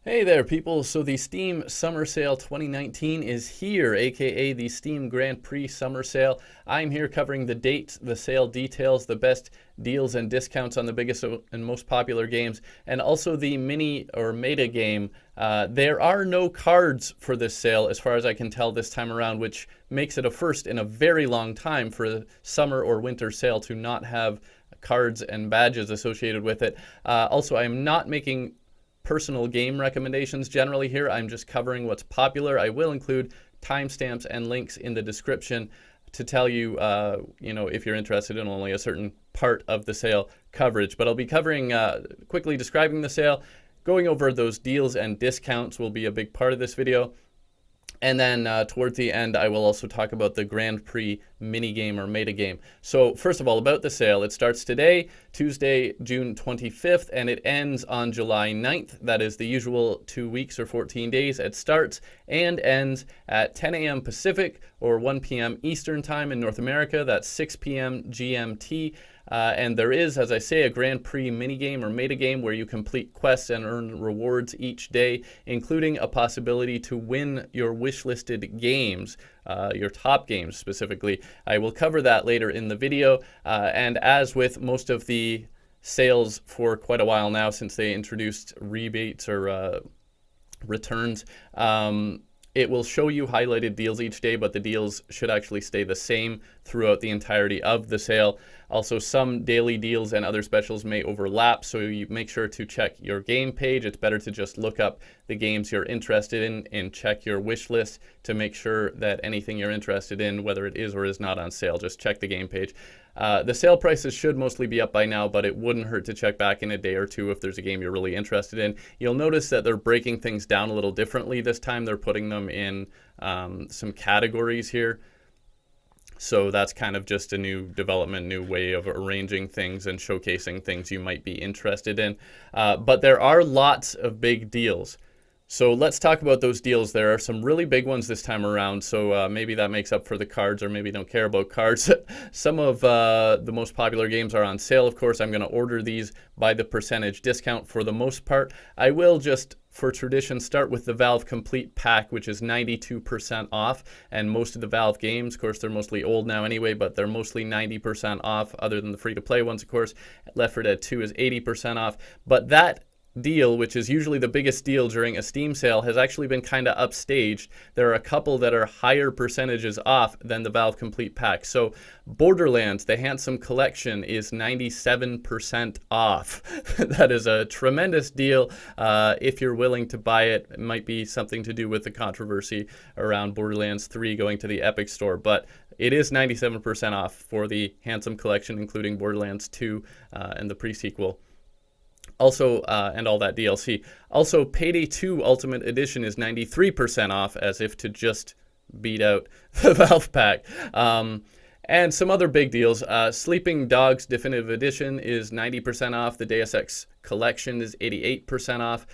Hey there, people. So the Steam Summer Sale 2019 is here, aka the Steam Grand Prix Summer Sale. I'm here covering the dates, the sale details, the best deals and discounts on the biggest and most popular games, and also the mini or meta game. There are no cards for this sale, as far as I can tell this time around, which makes it a first in a very long time for the summer or winter sale to not have cards and badges associated with it. Also, I am not making personal game recommendations generally here. I'm just covering what's popular. I will include timestamps and links in the description to tell you, if you're interested in only a certain part of the sale coverage. But I'll be covering, quickly describing the sale, going over those deals and discounts will be a big part of this video. And then towards the end, I will also talk about the Grand Prix minigame or meta game. So first of all, about the sale, it starts today, Tuesday, June 25th, and it ends on July 9th. That is the usual 2 weeks or 14 days. It starts and ends at 10 a.m. Pacific or 1 p.m. Eastern Time in North America. That's 6 p.m. GMT. And there is, as I say, a Grand Prix minigame or meta game where you complete quests and earn rewards each day, including a possibility to win your wishlisted games, your top games specifically. I will cover that later in the video. And as with most of the sales for quite a while now, since they introduced rebates or returns, it will show you highlighted deals each day, but the deals should actually stay the same throughout the entirety of the sale. Also, some daily deals and other specials may overlap, so you make sure to check your game page. It's better to just look up the games you're interested in and check your wish list to make sure that anything you're interested in, whether it is or is not on sale, just check the game page. The sale prices should mostly be up by now, but it wouldn't hurt to check back in a day or two if there's a game you're really interested in. You'll notice that they're breaking things down a little differently this time. They're putting them in some categories here. So that's kind of just a new development, new way of arranging things and showcasing things you might be interested in. But there are lots of big deals. So let's talk about those deals. There are some really big ones this time around, so maybe that makes up for the cards, or maybe you don't care about cards. Some of the most popular games are on sale, of course. I'm going to order these by the percentage discount for the most part. I will just, for tradition, start with the Valve Complete Pack, which is 92% off, and most of the Valve games, of course, they're mostly old now anyway, but they're mostly 90% off, other than the free-to-play ones, of course. Left 4 Dead 2 is 80% off, but that deal, which is usually the biggest deal during a Steam sale, has actually been kind of upstaged. There are a couple that are higher percentages off than the Valve Complete Pack. So Borderlands, the Handsome Collection, is 97% off. That is a tremendous deal. If you're willing to buy it, it might be something to do with the controversy around Borderlands 3 going to the Epic Store, but it is 97% off for the Handsome Collection, including Borderlands 2 and the pre-sequel. Also, and all that DLC. Also, Payday 2 Ultimate Edition is 93% off, as if to just beat out the Valve Pack. And some other big deals. Sleeping Dogs Definitive Edition is 90% off. The Deus Ex Collection is 88% off.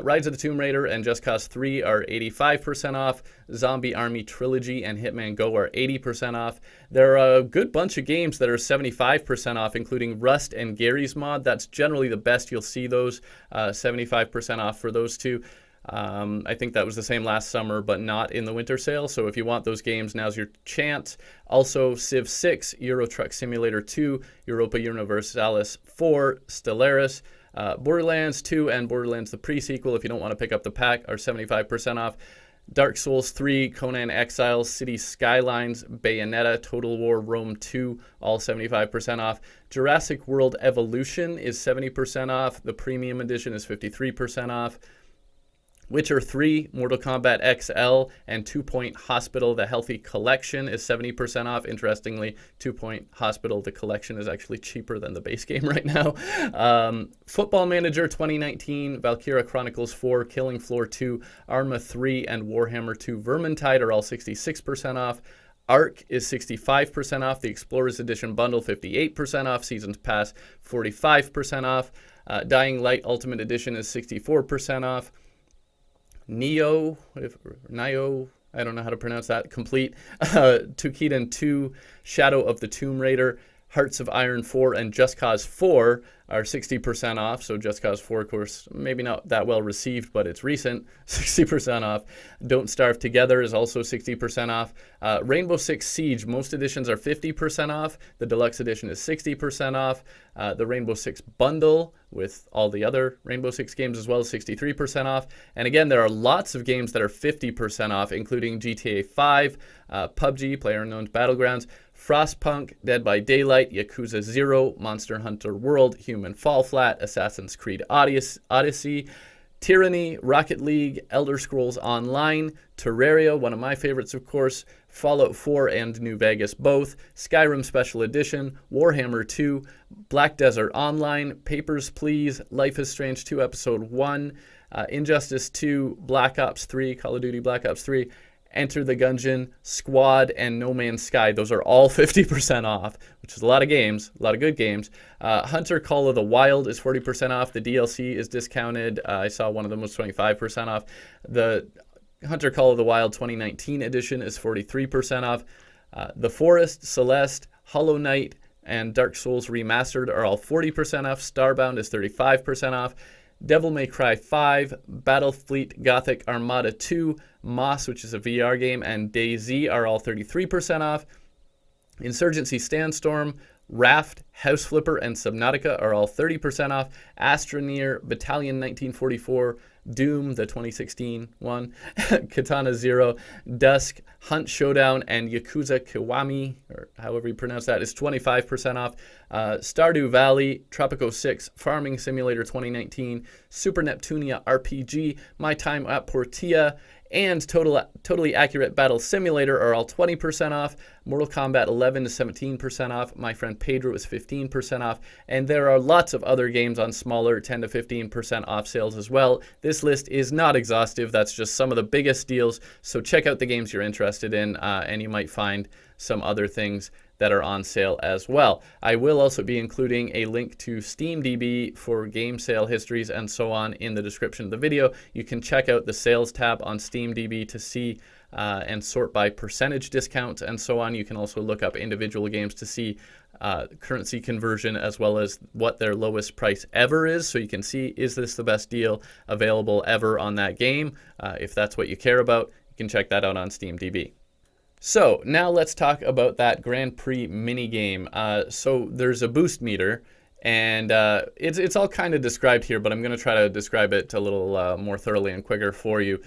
Rise of the Tomb Raider and Just Cause 3 are 85% off. Zombie Army Trilogy and Hitman Go are 80% off. There are a good bunch of games that are 75% off, including Rust and Gary's Mod. That's generally the best you'll see those, 75% off for those two. I think that was the same last summer, but not in the winter sale. So if you want those games, now's your chance. Also, Civ 6, Euro Truck Simulator 2, Europa Universalis 4, Stellaris, Borderlands 2 and Borderlands the pre-sequel, if you don't want to pick up the pack, are 75% off. Dark Souls 3, Conan Exiles, City Skylines, Bayonetta, Total War, Rome 2, all 75% off. Jurassic World Evolution is 70% off. The Premium Edition is 53% off. Witcher 3, Mortal Kombat XL, and 2 Point Hospital, the Healthy Collection, is 70% off. Interestingly, 2 Point Hospital, the collection, is actually cheaper than the base game right now. Football Manager 2019, Valkyria Chronicles 4, Killing Floor 2, Arma 3, and Warhammer 2 Vermintide are all 66% off. Ark is 65% off. The Explorers Edition Bundle, 58% off. Seasons Pass, 45% off. Dying Light Ultimate Edition is 64% off. Nio, I don't know how to pronounce that, complete. Tukiden 2, Shadow of the Tomb Raider, Hearts of Iron 4 and Just Cause 4 are 60% off. So Just Cause 4, of course, maybe not that well received, but it's recent, 60% off. Don't Starve Together is also 60% off. Rainbow Six Siege, most editions are 50% off. The deluxe edition is 60% off. The Rainbow Six bundle with all the other Rainbow Six games as well is 63% off. And again, there are lots of games that are 50% off, including GTA 5, PUBG, PlayerUnknown's Battlegrounds, Frostpunk, Dead by Daylight, Yakuza 0, Monster Hunter World, Human Fall Flat, Assassin's Creed Odyssey, Tyranny, Rocket League, Elder Scrolls Online, Terraria, one of my favorites, of course, Fallout 4 and New Vegas both, Skyrim Special Edition, Warhammer 2, Black Desert Online, Papers, Please, Life is Strange 2 Episode 1, Injustice 2, Black Ops 3, Call of Duty Black Ops 3, Enter the Gungeon, Squad, and No Man's Sky. Those are all 50% off, which is a lot of games, a lot of good games. Hunter Call of the Wild is 40% off. The DLC is discounted. I saw one of them was 25% off. The Hunter Call of the Wild 2019 edition is 43% off. The Forest, Celeste, Hollow Knight, and Dark Souls Remastered are all 40% off. Starbound is 35% off. Devil May Cry 5, Battlefleet Gothic Armada 2, Moss, which is a VR game, and DayZ are all 33% off. Insurgency Sandstorm, Raft, House Flipper, and Subnautica are all 30% off. Astroneer, Battalion 1944, Doom, the 2016 one, Katana Zero, Dusk, Hunt Showdown, and Yakuza Kiwami, or however you pronounce that, is 25% off. Stardew Valley, Tropico 6, Farming Simulator 2019, Super Neptunia RPG, My Time at Portia, and Totally Accurate Battle Simulator are all 20% off. Mortal Kombat 11 is 17% off. My Friend Pedro is 15% off. And there are lots of other games on smaller 10 to 15% off sales as well. This list is not exhaustive. That's just some of the biggest deals. So check out the games you're interested in, and you might find some other things that are on sale as well. I will also be including a link to SteamDB for game sale histories and so on in the description of the video. You can check out the sales tab on SteamDB to see and sort by percentage discounts and so on. You can also look up individual games to see currency conversion as well as what their lowest price ever is. So you can see, is this the best deal available ever on that game? If that's what you care about, you can check that out on SteamDB. So now let's talk about that Grand Prix minigame. So there's a boost meter, and it's all kind of described here, but I'm going to try to describe it a little more thoroughly and quicker for you.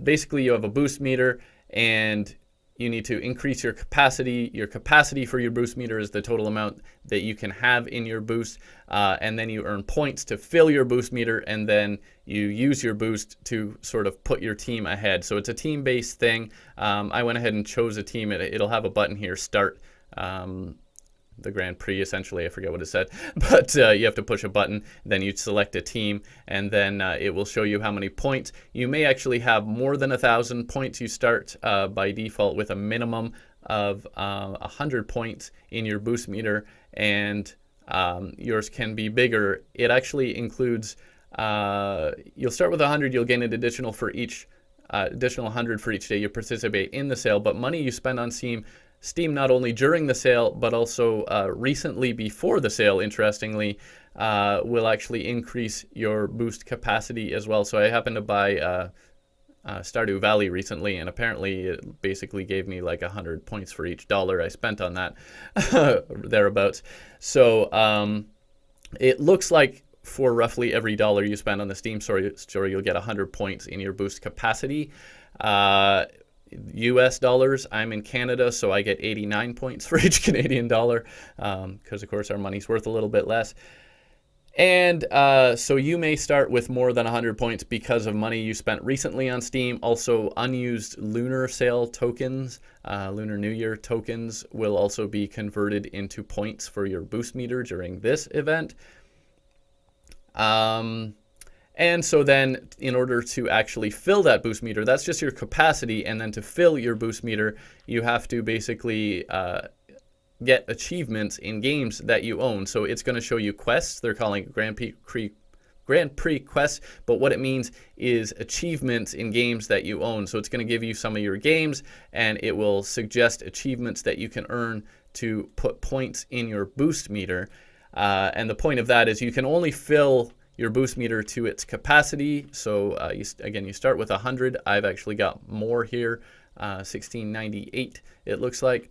Basically, you have a boost meter, and you need to increase your capacity. Your capacity for your boost meter is the total amount that you can have in your boost, and then you earn points to fill your boost meter, and then you use your boost to sort of put your team ahead. So it's a team-based thing. I went ahead and chose a team. It'll have a button here, start the Grand Prix, essentially. I forget what it said. But you have to push a button, then you select a team, and then it will show you how many points. You may actually have more than 1,000 points. You start by default with a minimum of 100 points in your boost meter, and yours can be bigger. It actually includes, you'll start with 100, you'll gain an additional for each, additional 100 for each day you participate in the sale, but money you spend on Steam not only during the sale, but also recently before the sale, interestingly, will actually increase your boost capacity as well. So I happened to buy Stardew Valley recently, and apparently it basically gave me like 100 points for each dollar I spent on that, thereabouts. So it looks like for roughly every dollar you spend on the Steam store, you'll get 100 points in your boost capacity. US dollars, I'm in Canada, so I get 89 points for each Canadian dollar, because of course our money's worth a little bit less. And so you may start with more than 100 points because of money you spent recently on Steam. Also, unused Lunar Sale tokens, Lunar New Year tokens, will also be converted into points for your boost meter during this event. And so then in order to actually fill that boost meter, that's just your capacity, and then to fill your boost meter, you have to basically get achievements in games that you own. So it's going to show you quests. They're calling it Grand Prix quests, but what it means is achievements in games that you own. So it's going to give you some of your games, and it will suggest achievements that you can earn to put points in your boost meter. And the point of that is you can only fill your boost meter to its capacity. So you start with 100. I've actually got more here, 1698 it looks like.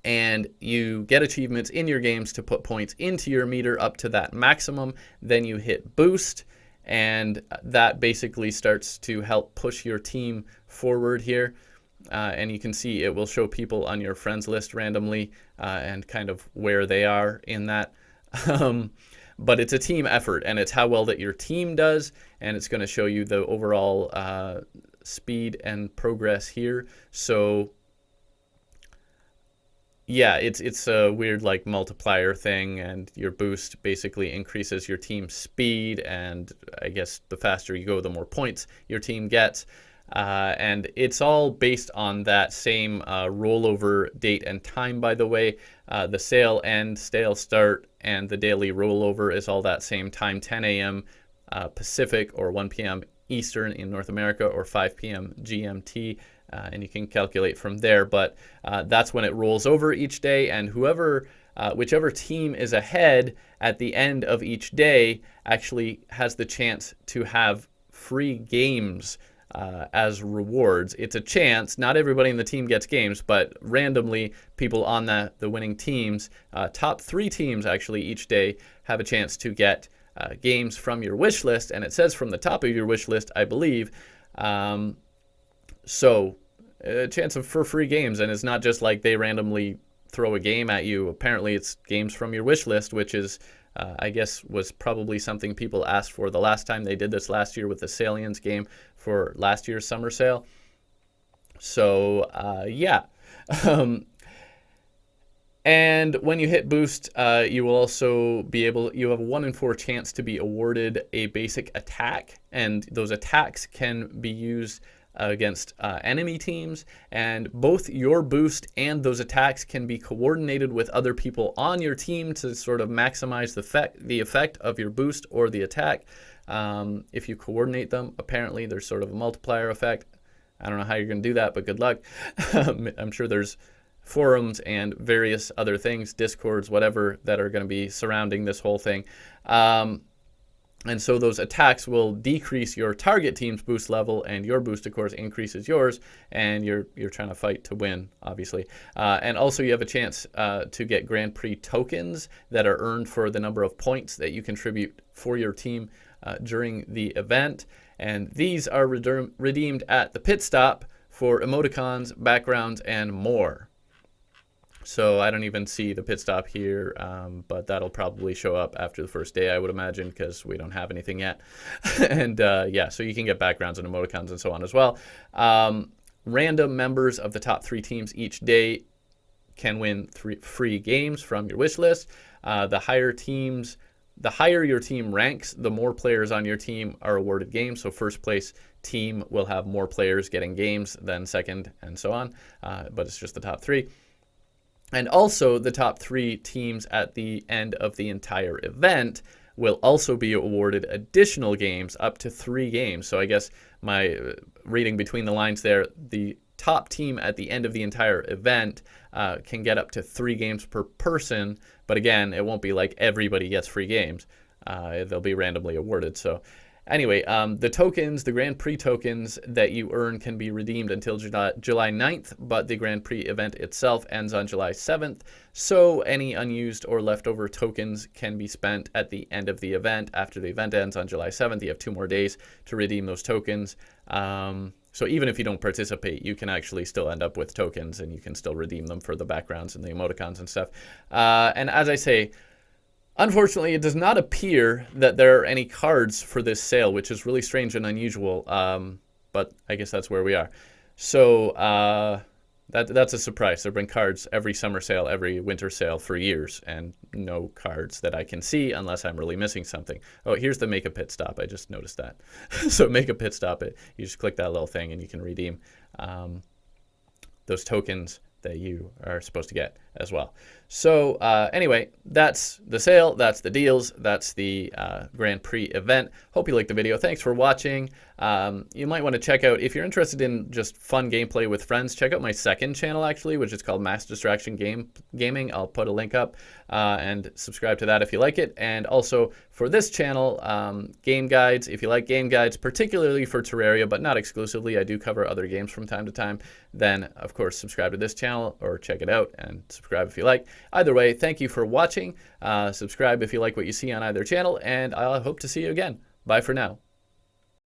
And you get achievements in your games to put points into your meter up to that maximum. Then you hit boost, and that basically starts to help push your team forward here. And you can see it will show people on your friends list randomly and kind of where they are in that. But it's a team effort, and it's how well that your team does, and it's going to show you the overall speed and progress here. So yeah, it's a weird like multiplier thing, and your boost basically increases your team's speed, and I guess the faster you go, the more points your team gets. And it's all based on that same rollover date and time, by the way. The sale end, sale start, and the daily rollover is all that same time, 10 a.m. Pacific or 1 p.m. Eastern in North America, or 5 p.m. GMT. And you can calculate from there, but that's when it rolls over each day, and whichever team is ahead at the end of each day actually has the chance to have free games as rewards. It's a chance. Not everybody in the team gets games, but randomly people on the winning teams, top 3 teams actually each day, have a chance to get games from your wish list, and it says from the top of your wish list, I believe. So a chance for free games, and it's not just like they randomly throw a game at you. Apparently it's games from your wish list, which is I guess was probably something people asked for the last time they did this last year with the Salians game for last year's summer sale. So yeah. And when you hit boost, you will also you have a 1 in 4 chance to be awarded a basic attack, and those attacks can be used against enemy teams, and both your boost and those attacks can be coordinated with other people on your team to sort of maximize the effect of your boost or the attack. If you coordinate them, apparently there's sort of a multiplier effect. I don't know how you're going to do that, but good luck. I'm sure there's forums and various other things, discords, whatever, that are going to be surrounding this whole thing. And so those attacks will decrease your target team's boost level, and your boost, of course, increases yours, and you're trying to fight to win, obviously. And also you have a chance to get Grand Prix tokens that are earned for the number of points that you contribute for your team during the event. And these are redeemed at the pit stop for emoticons, backgrounds, and more. So I don't even see the pit stop here, but that'll probably show up after the first day, I would imagine, because we don't have anything yet. And yeah, so you can get backgrounds and emoticons and so on as well. Random members of the top 3 teams each day can win 3 free games from your wish list. The higher your team ranks, the more players on your team are awarded games. So first place team will have more players getting games than second, and so on. But it's just the top 3. And also the top 3 teams at the end of the entire event will also be awarded additional games, up to 3 games. So I guess my reading between the lines there, the top team at the end of the entire event can get up to 3 games per person. But again, it won't be like everybody gets free games. They'll be randomly awarded. So anyway, the tokens, the Grand Prix tokens that you earn can be redeemed until July 9th, but the Grand Prix event itself ends on July 7th. So any unused or leftover tokens can be spent at the end of the event. After the event ends on July 7th, you have 2 more days to redeem those tokens. So even if you don't participate, you can actually still end up with tokens, and you can still redeem them for the backgrounds and the emoticons and stuff. And as I say, unfortunately, it does not appear that there are any cards for this sale, which is really strange and unusual, but I guess that's where we are. So that's a surprise. There have been cards every summer sale, every winter sale for years, and no cards that I can see unless I'm really missing something. Oh, here's the make a pit stop. I just noticed that. So make a pit stop. You just click that little thing, and you can redeem those tokens that you are supposed to get. as well. So anyway, that's the sale, that's the deals, that's the Grand Prix event. Hope you liked the video. Thanks for watching. You might want to check out, if you're interested in just fun gameplay with friends, check out my second channel actually, which is called Mass Distraction Gaming. I'll put a link up and subscribe to that if you like it. And also for this channel, game guides. If you like game guides, particularly for Terraria, but not exclusively, I do cover other games from time to time, then of course subscribe to this channel or check it out and subscribe if you like. Either way, thank you for watching. Subscribe if you like what you see on either channel, and I hope to see you again. Bye for now.